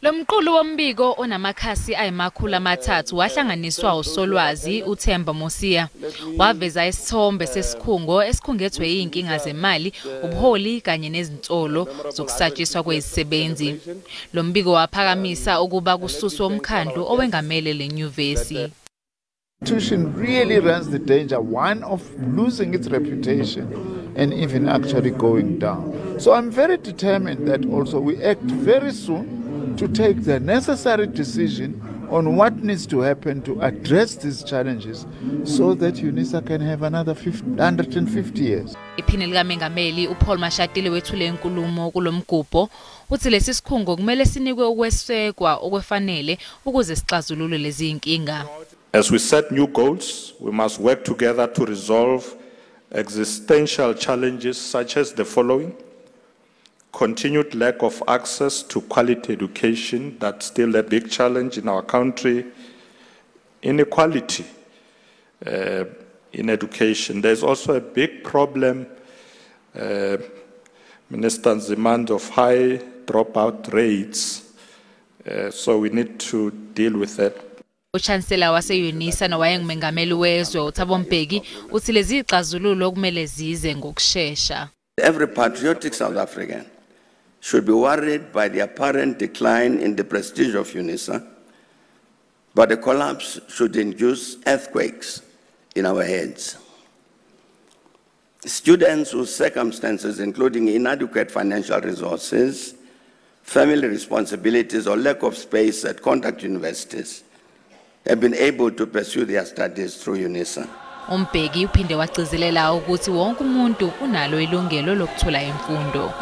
Lo mqulu wombiko onamakhasi ayemakhulu amathathu wahlanganiswa usolwazi uThemba Mosiya. Waveza isithombe sesikhungo esikhungethwe inkinga zemali, ubuholi kanye nezinsolo zokusatshiswa kwezisebenzi. Lo mbiko waphakamisa ukuba kususwe umkhandlu owengamele le nyuvesi. The institution really runs the danger, one, of losing its reputation and even actually going down. So I'm very determined that also we act very soon to take the necessary decision on what needs to happen to address these challenges so that UNISA can have another 150 years. Iphini likaMengameli uPaul Mashatile wethule inkulumo kulomgubho uthi lesi sikhungo kumele sinikwe ukwesekwa okwefanele ukuze sixazulule lezi inkinga. As we set new goals, we must work together to resolve existential challenges such as the following: continued lack of access to quality education, that's still a big challenge in our country. Inequality in education. There's also a big problem, Minister Nzimande, of high dropout rates. So we need to deal with that. Uchancellor wase-UNISA nowayengumengameli wezwe uThabo Mbeki uthi lezi ixazululo kumele zize ngokushesha. Every patriotic South African should be worried by the apparent decline in the prestige of UNISA, but the collapse should induce earthquakes in our heads. Students whose circumstances, including inadequate financial resources, family responsibilities, or lack of space at contact universities, have been able to pursue their studies through UNISA. Umbeki uphinde wagcizelela ukuthi wonke umuntu unalo ilungelo lokuthola imfundo.